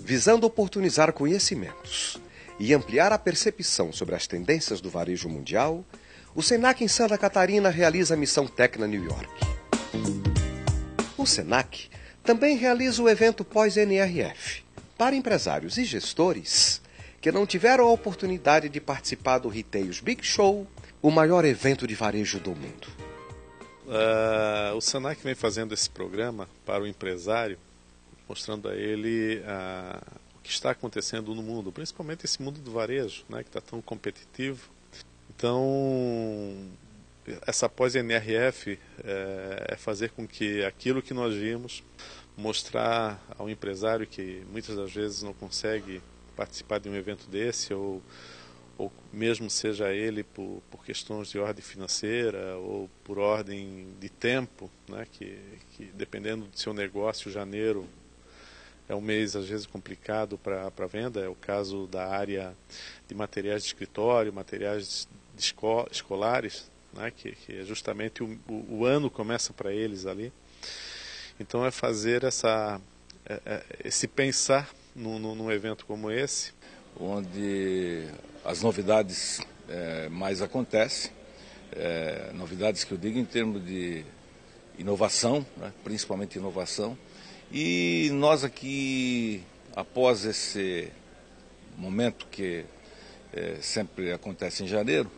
Visando oportunizar conhecimentos e ampliar a percepção sobre as tendências do varejo mundial, o Senac em Santa Catarina realiza a Missão Tecna New York. O Senac também realiza o evento pós-NRF para empresários e gestores que não tiveram a oportunidade de participar do Retails Big Show, o maior evento de varejo do mundo. O Senac vem fazendo esse programa para o empresário, mostrando a ele o que está acontecendo no mundo, principalmente esse mundo do varejo, né, que está tão competitivo. Então, essa pós-NRF é fazer com que aquilo que nós vimos, mostrar ao empresário que muitas das vezes não consegue participar de um evento desse, ou mesmo seja ele por questões de ordem financeira ou por ordem de tempo, né, que dependendo do seu negócio, janeiro é um mês às vezes complicado para a venda, é o caso da área de materiais de escritório, materiais escolares, né, que é justamente o ano começa para eles ali. Então é fazer esse pensar num evento como esse, onde as novidades mais acontecem, novidades que eu digo em termos de inovação, né, principalmente inovação, e nós aqui, após esse momento que sempre acontece em janeiro,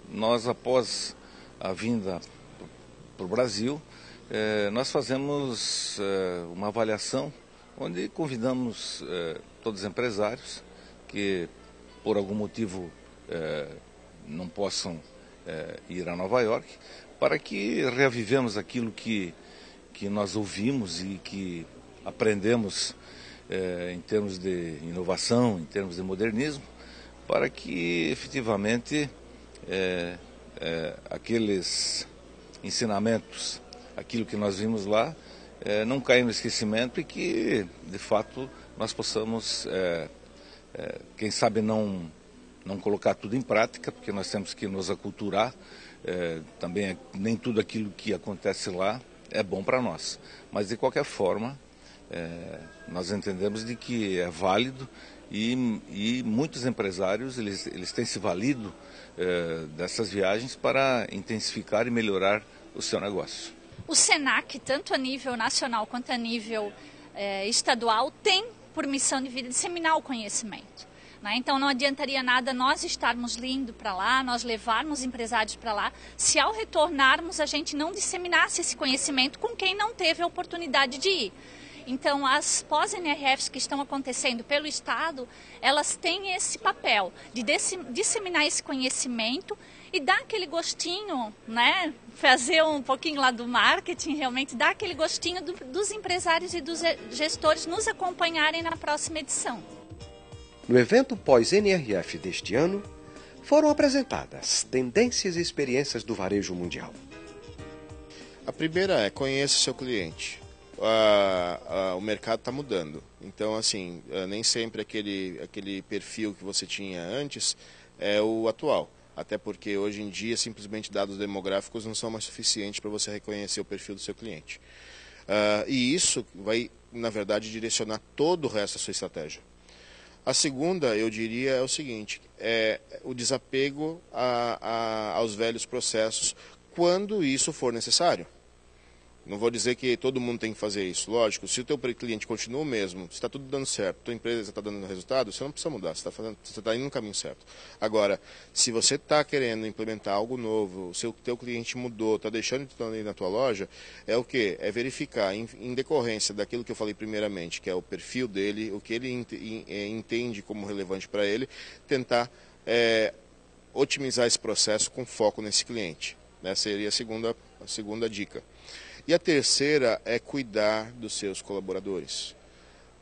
nós após a vinda para o Brasil, nós fazemos uma avaliação onde convidamos todos os empresários que por algum motivo não possam ir a Nova York, para que reavivemos aquilo que nós ouvimos e que aprendemos em termos de inovação, em termos de modernismo, para que efetivamente aqueles ensinamentos, aquilo que nós vimos lá, não caia no esquecimento e que, de fato, nós possamos, quem sabe, não colocar tudo em prática, porque nós temos que nos aculturar. Também nem tudo aquilo que acontece lá é bom para nós. Mas, de qualquer forma, nós entendemos de que é válido e muitos empresários eles têm se valido dessas viagens para intensificar e melhorar o seu negócio. O Senac, tanto a nível nacional quanto a nível estadual, tem por missão de vida disseminar o conhecimento, né? Então não adiantaria nada nós estarmos indo para lá, nós levarmos empresários para lá, se ao retornarmos a gente não disseminasse esse conhecimento com quem não teve a oportunidade de ir. Então, as pós-NRFs que estão acontecendo pelo Estado, elas têm esse papel de disseminar esse conhecimento e dar aquele gostinho, né? Fazer um pouquinho lá do marketing, realmente dar aquele gostinho dos empresários e dos gestores nos acompanharem na próxima edição. No evento pós-NRF deste ano, foram apresentadas tendências e experiências do varejo mundial. A primeira é: conheça o seu cliente. O mercado está mudando, então assim, nem sempre aquele perfil que você tinha antes é o atual, até porque hoje em dia simplesmente dados demográficos não são mais suficientes para você reconhecer o perfil do seu cliente, e isso vai, na verdade, direcionar todo o resto da sua estratégia. A segunda, eu diria, é o seguinte: o desapego aos velhos processos quando isso for necessário. Não vou dizer que todo mundo tem que fazer isso. Lógico, se o teu cliente continua o mesmo, se está tudo dando certo, a tua empresa está dando resultado, você não precisa mudar, você está indo no caminho certo. Agora, se você está querendo implementar algo novo, o teu cliente mudou, está deixando de estar na tua loja, é o quê? É verificar, em decorrência daquilo que eu falei primeiramente, que é o perfil dele, o que ele entende como relevante para ele, tentar otimizar esse processo com foco nesse cliente. Essa seria a segunda dica. E a terceira é cuidar dos seus colaboradores,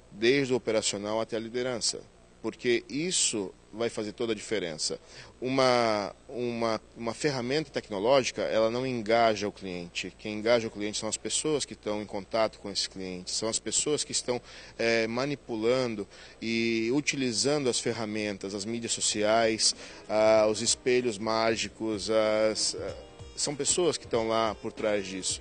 desde o operacional até a liderança, porque isso vai fazer toda a diferença. Uma ferramenta tecnológica, ela não engaja o cliente. Quem engaja o cliente são as pessoas que estão em contato com esse cliente, são as pessoas que estão manipulando e utilizando as ferramentas, as mídias sociais, os espelhos mágicos, são pessoas que estão lá por trás disso.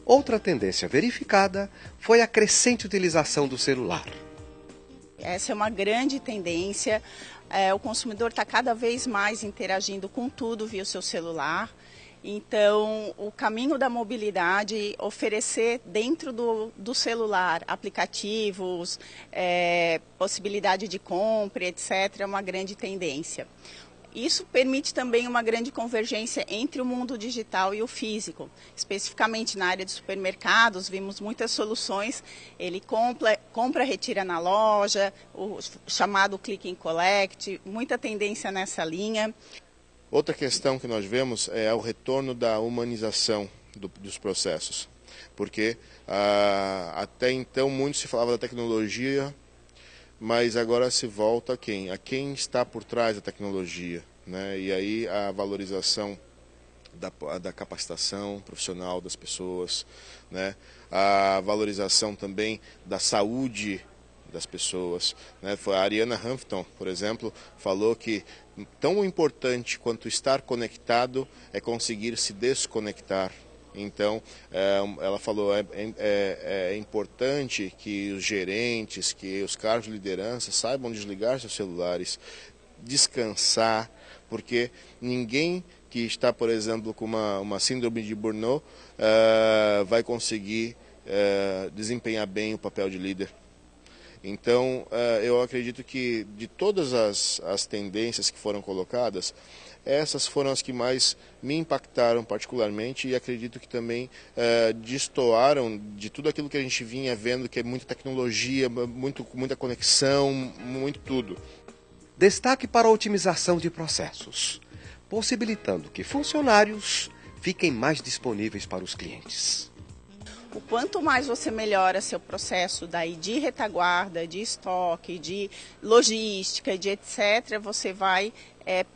Outra tendência verificada foi a crescente utilização do celular. Essa é uma grande tendência. O consumidor está cada vez mais interagindo com tudo via o seu celular. Então, o caminho da mobilidade, oferecer dentro do celular aplicativos, possibilidade de compra, etc., é uma grande tendência. Isso permite também uma grande convergência entre o mundo digital e o físico. Especificamente na área de supermercados, vimos muitas soluções. Ele compra, retira na loja, o chamado click and collect, muita tendência nessa linha. Outra questão que nós vemos é o retorno da humanização dos processos. Porque até então muito se falava da tecnologia, mas agora se volta a quem? A quem está por trás da tecnologia, né? E aí a valorização da capacitação profissional das pessoas, né? A valorização também da saúde das pessoas, né? A Ariana Huffington, por exemplo, falou que tão importante quanto estar conectado é conseguir se desconectar. Então, ela falou, é importante que os gerentes, que os cargos de liderança saibam desligar seus celulares, descansar, porque ninguém que está, por exemplo, com uma síndrome de burnout vai conseguir desempenhar bem o papel de líder. Então, eu acredito que de todas as tendências que foram colocadas, essas foram as que mais me impactaram particularmente e acredito que também destoaram de tudo aquilo que a gente vinha vendo, que é muita tecnologia, muita conexão, muito tudo. Destaque para a otimização de processos, possibilitando que funcionários fiquem mais disponíveis para os clientes. O quanto mais você melhora seu processo daí de retaguarda, de estoque, de logística, de etc., você vai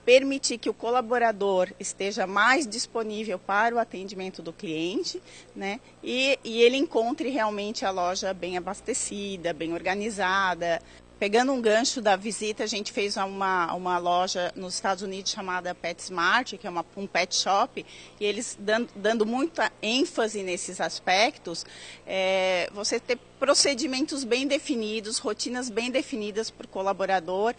permitir que o colaborador esteja mais disponível para o atendimento do cliente, né? E ele encontre realmente a loja bem abastecida, bem organizada. Pegando um gancho da visita, a gente fez uma loja nos Estados Unidos chamada PetSmart, que é um pet shop, e eles dando muita ênfase nesses aspectos, você ter procedimentos bem definidos, rotinas bem definidas para o colaborador,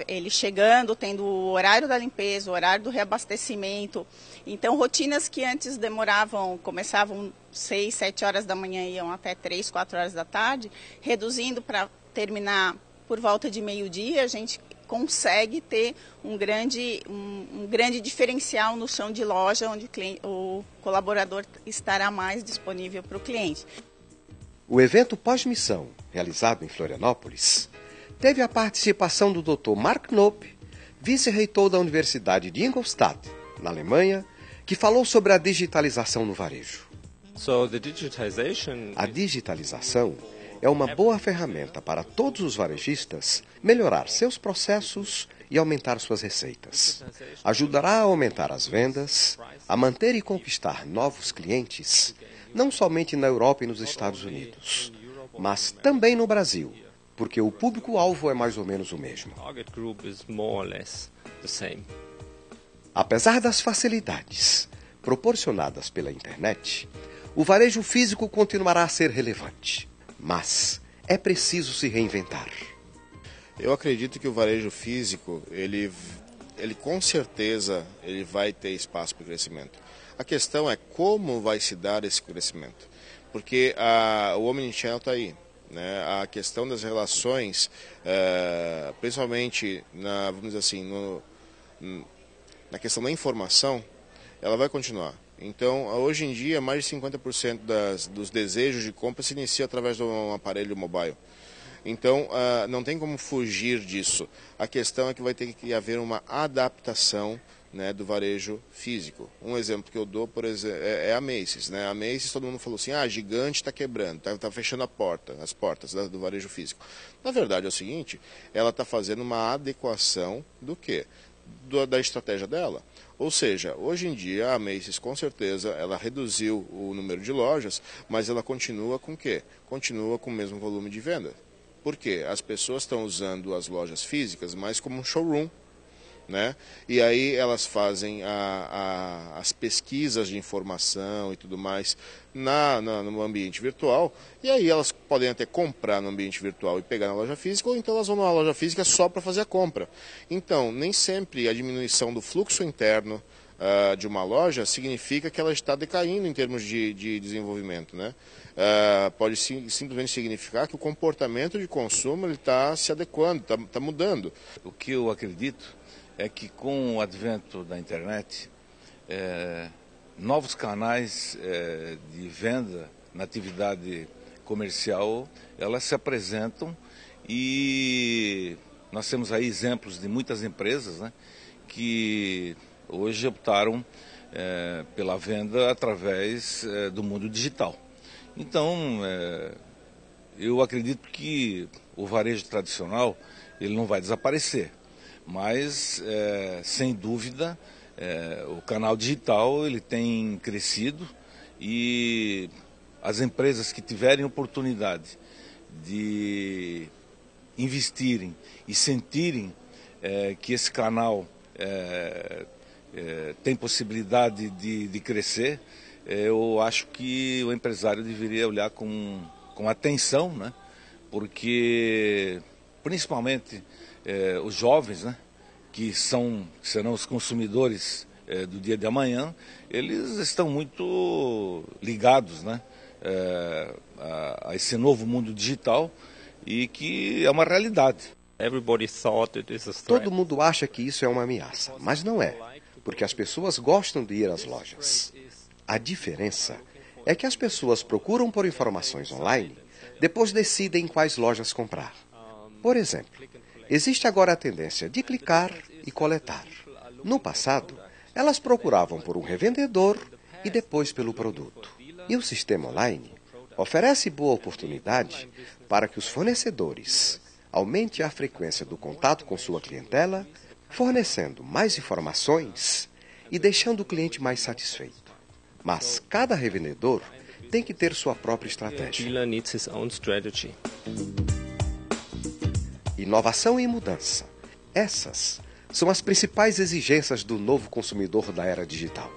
ele chegando, tendo o horário da limpeza, o horário do reabastecimento. Então, rotinas que antes começavam 6, 7 horas da manhã e iam até 3, 4 horas da tarde, reduzindo para terminar por volta de meio-dia, a gente consegue ter um grande diferencial no chão de loja, onde o colaborador estará mais disponível para o cliente. O evento pós-missão, realizado em Florianópolis, teve a participação do Dr. Mark Knopp, vice-reitor da Universidade de Ingolstadt, na Alemanha, que falou sobre a digitalização no varejo. A digitalização é uma boa ferramenta para todos os varejistas melhorar seus processos e aumentar suas receitas. Ajudará a aumentar as vendas, a manter e conquistar novos clientes, não somente na Europa e nos Estados Unidos, mas também no Brasil, porque o público-alvo é mais ou menos o mesmo. Apesar das facilidades proporcionadas pela internet, o varejo físico continuará a ser relevante. Mas é preciso se reinventar. Eu acredito que o varejo físico, ele com certeza ele vai ter espaço para crescimento. A questão é como vai se dar esse crescimento. Porque o Omnichannel está aí. Né? A questão das relações, principalmente vamos dizer assim, na questão da informação, ela vai continuar. Então, hoje em dia, mais de 50% dos desejos de compra se inicia através de um aparelho mobile. Então, não tem como fugir disso. A questão é que vai ter que haver uma adaptação, né, do varejo físico. Um exemplo que eu dou, por exemplo, é a Macy's. Né? A Macy's, todo mundo falou assim, a gigante está quebrando, está fechando as portas do varejo físico. Na verdade é o seguinte, ela está fazendo uma adequação do quê? Da estratégia dela. Ou seja, hoje em dia a Macy's com certeza ela reduziu o número de lojas, mas ela continua com o quê? Continua com o mesmo volume de venda. Por quê? As pessoas estão usando as lojas físicas mais como um showroom, né? E aí elas fazem as pesquisas de informação e tudo mais no ambiente virtual, e aí elas podem até comprar no ambiente virtual e pegar na loja física, ou então elas vão na loja física só para fazer a compra. Então, nem sempre a diminuição do fluxo interno de uma loja significa que ela está decaindo em termos de desenvolvimento, né? Pode simplesmente significar que o comportamento de consumo está se adequando, está mudando. O que eu acredito é que com o advento da internet, novos canais de venda na atividade comercial, elas se apresentam, e nós temos aí exemplos de muitas empresas, né, que hoje optaram pela venda através do mundo digital. Então, eu acredito que o varejo tradicional ele não vai desaparecer, mas, sem dúvida, o canal digital ele tem crescido, e as empresas que tiverem oportunidade de investirem e sentirem que esse canal tem possibilidade de crescer, eu acho que o empresário deveria olhar com atenção, né? Porque principalmente os jovens, né, que serão os consumidores do dia de amanhã, eles estão muito ligados, né, a esse novo mundo digital, e que é uma realidade. Todo mundo acha que isso é uma ameaça, mas não é, porque as pessoas gostam de ir às lojas. A diferença é que as pessoas procuram por informações online, depois decidem em quais lojas comprar. Por exemplo, existe agora a tendência de clicar e coletar. No passado, elas procuravam por um revendedor e depois pelo produto. E o sistema online oferece boa oportunidade para que os fornecedores aumentem a frequência do contato com sua clientela, fornecendo mais informações e deixando o cliente mais satisfeito. Mas cada revendedor tem que ter sua própria estratégia. Inovação e mudança. Essas são as principais exigências do novo consumidor da era digital.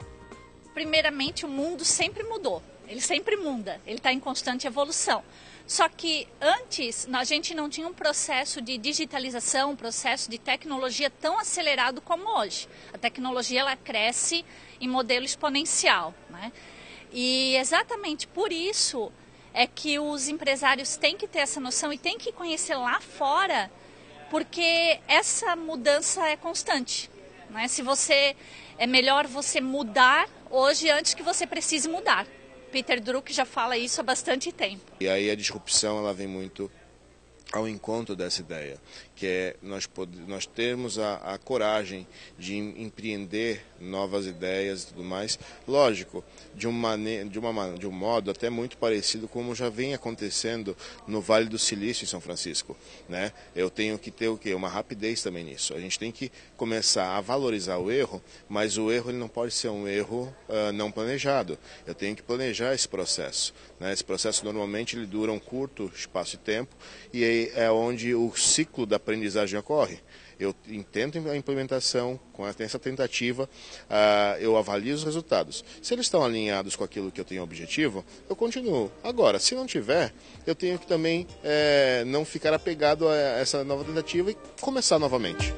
Primeiramente, o mundo sempre mudou. Ele sempre muda. Ele está em constante evolução. Só que antes a gente não tinha um processo de digitalização, um processo de tecnologia tão acelerado como hoje. A tecnologia ela cresce em modelo exponencial, né? E exatamente por isso é que os empresários têm que ter essa noção e têm que conhecer lá fora, porque essa mudança é constante, né? É melhor você mudar hoje antes que você precise mudar. Peter Drucker já fala isso há bastante tempo. E aí a disrupção ela vem muito ao encontro dessa ideia, que é nós termos a coragem de empreender novas ideias e tudo mais, lógico, de um modo até muito parecido como já vem acontecendo no Vale do Silício em São Francisco, né? Eu tenho que ter o quê? Uma rapidez também nisso. A gente tem que começar a valorizar o erro, mas o erro ele não pode ser um erro não planejado. Eu tenho que planejar esse processo, né? Esse processo normalmente ele dura um curto espaço de tempo, e aí é onde o ciclo da aprendizagem ocorre. Eu intento a implementação, com essa tentativa, eu avalio os resultados. Se eles estão alinhados com aquilo que eu tenho objetivo, eu continuo. Agora, se não tiver, eu tenho que também não ficar apegado a essa nova tentativa e começar novamente.